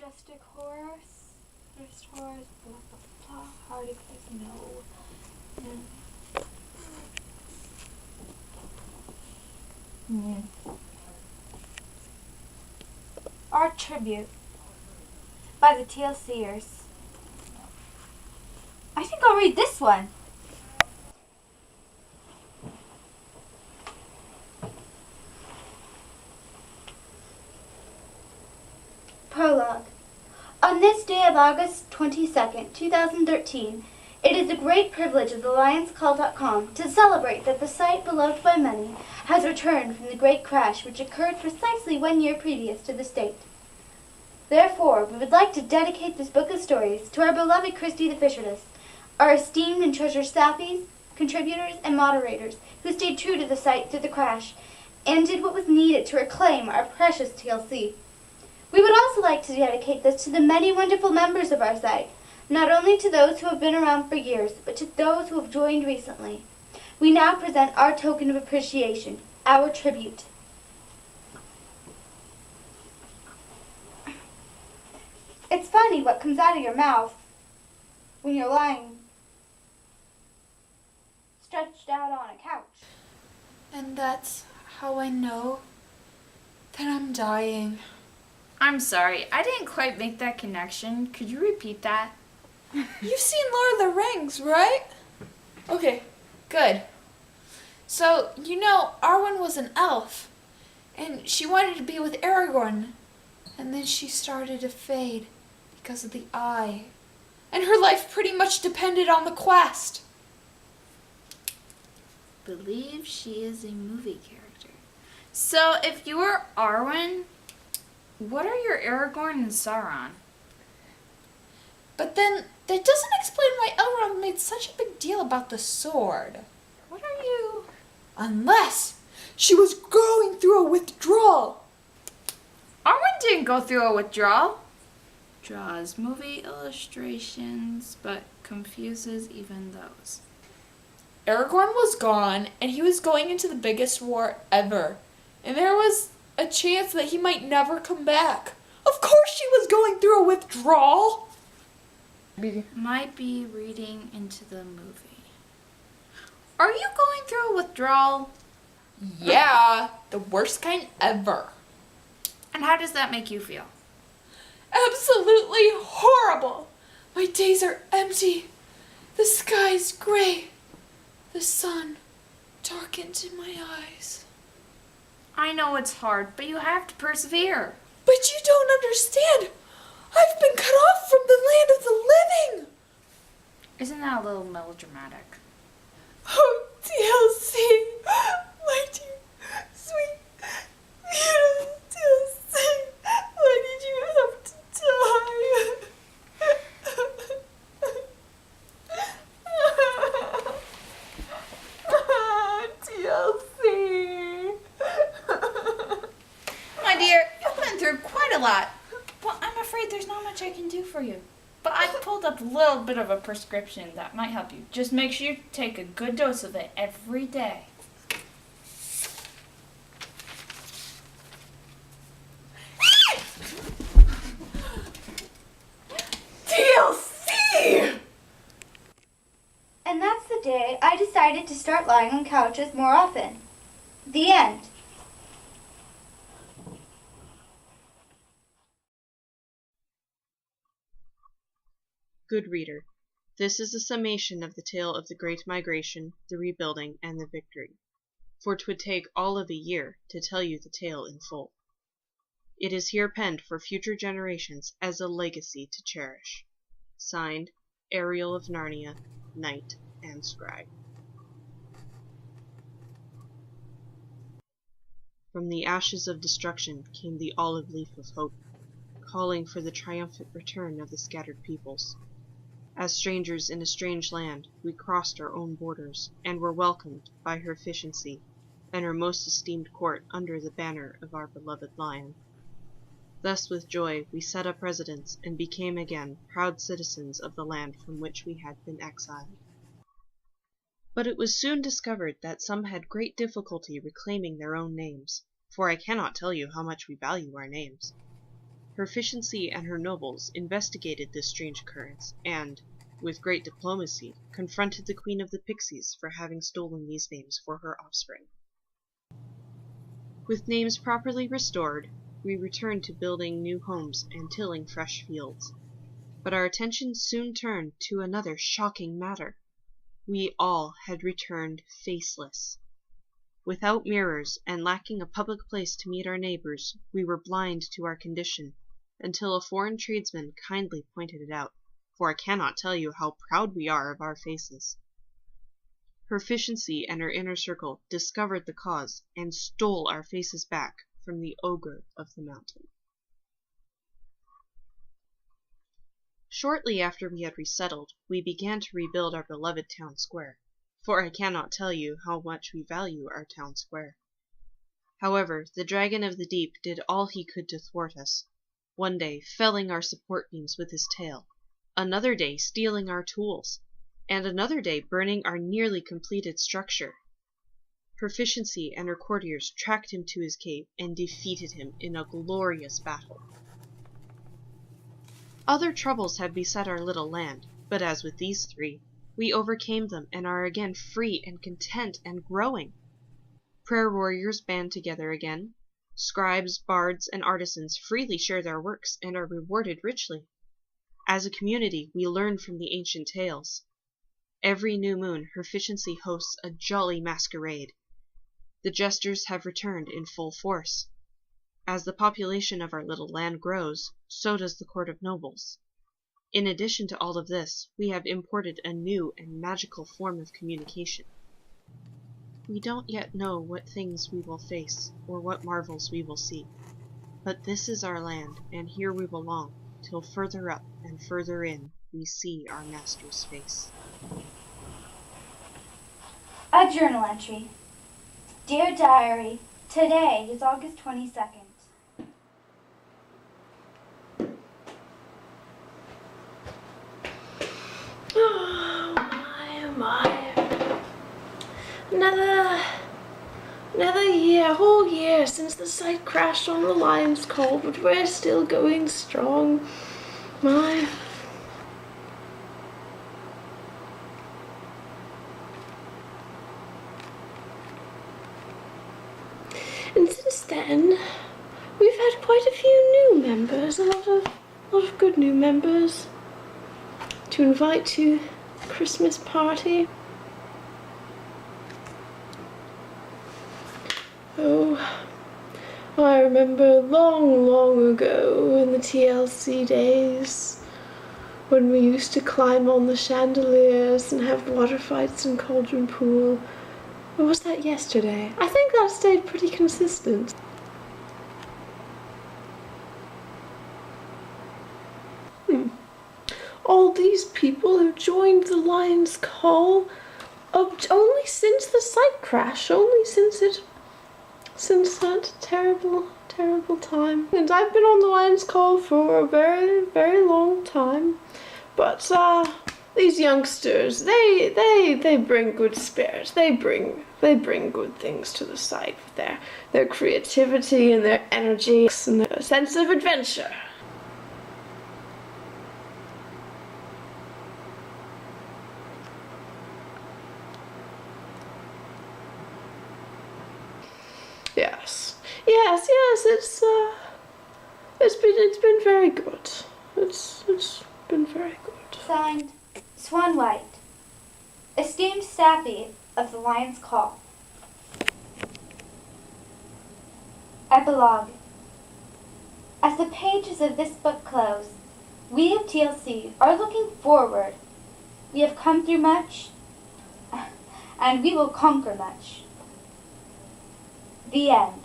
majestic horse, first horse, blah blah blah, hardy place, no. Our Tribute by the TLCers. I think I'll read this one. Prologue. On this day of August 22nd, 2013, it is a great privilege of the LionsCall.com to celebrate that the site beloved by many has returned from the great crash which occurred precisely 1 year previous to this date. Therefore, we would like to dedicate this book of stories to our beloved Christy the Fisherless, our esteemed and treasured staffies, contributors, and moderators who stayed true to the site through the crash and did what was needed to reclaim our precious TLC. We would also like to dedicate this to the many wonderful members of our site, not only to those who have been around for years, but to those who have joined recently. We now present our token of appreciation, our tribute. It's funny what comes out of your mouth when you're lying stretched out on a couch. And that's how I know that I'm dying. I'm sorry, I didn't quite make that connection. Could you repeat that? You've seen Lord of the Rings, right? Okay, good. So, Arwen was an elf, and she wanted to be with Aragorn, and then she started to fade because of the eye. And her life pretty much depended on the quest. Believe she is a movie character. So, if you were Arwen, what are your Aragorn and Sauron? But then, that doesn't explain why Elrond made such a big deal about the sword. What are you? Unless she was going through a withdrawal. Arwen didn't go through a withdrawal. Draws movie illustrations, but confuses even those. Aragorn was gone, and he was going into the biggest war ever. And there was a chance that he might never come back. Of course she was going through a withdrawal. Might be reading into the movie. Are you going through a withdrawal? Yeah, the worst kind ever. And how does that make you feel? Absolutely horrible. My days are empty. The sky's gray. The sun darkened in my eyes. I know it's hard, but you have to persevere. But you don't understand. I've been cut off from the land of the living. Isn't that a little melodramatic? Oh, TLC, my dear, sweet, beautiful TLC, why did you have to die? TLC. My dear, you've been through quite a lot. Well, I'm afraid there's not much I can do for you. But I pulled up a little bit of a prescription that might help you. Just make sure you take a good dose of it every day. TLC! And that's the day I decided to start lying on couches more often. The end. Good reader, this is a summation of the tale of the Great Migration, the Rebuilding, and the Victory, for 'twould take all of a year to tell you the tale in full. It is here penned for future generations as a legacy to cherish. Signed, Ariel of Narnia, Knight and Scribe. From the ashes of destruction came the olive leaf of hope, calling for the triumphant return of the scattered peoples. As strangers in a strange land, we crossed our own borders, and were welcomed by her efficiency and her most esteemed court under the banner of our beloved lion. Thus with joy we set up residence and became again proud citizens of the land from which we had been exiled. But it was soon discovered that some had great difficulty reclaiming their own names, for I cannot tell you how much we value our names. Her efficiency and her nobles investigated this strange occurrence, and, with great diplomacy, confronted the Queen of the Pixies for having stolen these names for her offspring. With names properly restored, we returned to building new homes and tilling fresh fields. But our attention soon turned to another shocking matter. We all had returned faceless. Without mirrors, and lacking a public place to meet our neighbors, we were blind to our condition, until a foreign tradesman kindly pointed it out, for I cannot tell you how proud we are of our faces. Her efficiency and her inner circle discovered the cause, and stole our faces back from the ogre of the mountain. Shortly after we had resettled, we began to rebuild our beloved town square, for I cannot tell you how much we value our town square. However, the dragon of the deep did all he could to thwart us, one day felling our support beams with his tail, another day stealing our tools, and another day burning our nearly completed structure. Her efficiency and her courtiers tracked him to his cave and defeated him in a glorious battle. Other troubles have beset our little land, but as with these three, we overcame them and are again free and content and growing. Prayer warriors band together again. Scribes, bards, and artisans freely share their works and are rewarded richly. As a community, we learn from the ancient tales. Every new moon, her efficiency hosts a jolly masquerade. The jesters have returned in full force. As the population of our little land grows, so does the court of nobles. In addition to all of this, we have imported a new and magical form of communication. We don't yet know what things we will face, or what marvels we will see. But this is our land, and here we belong, till further up and further in we see our master's face. A journal entry. Dear Diary, today is August 22nd. Oh my. Another year, a whole year since the site crashed on the Lion's Call, but we're still going strong. My. And since then, we've had quite a few new members, a lot of good new members to invite to the Christmas party. Oh, I remember long ago in the TLC days when we used to climb on the chandeliers and have water fights in Cauldron Pool. Or was that yesterday? I think that stayed pretty consistent. All these people have joined the Lion's Call only since the site crash, since that terrible time. And I've been on the Lion's Call for a very long time. But these youngsters, they bring good spirit. They bring good things to the site with their creativity and their energy and their sense of adventure. Yes, it's been very good. It's been very good. Signed, Swan White. Esteemed Sappy of the Lion's Call. Epilogue. As the pages of this book close, we of TLC are looking forward. We have come through much, and we will conquer much. The end.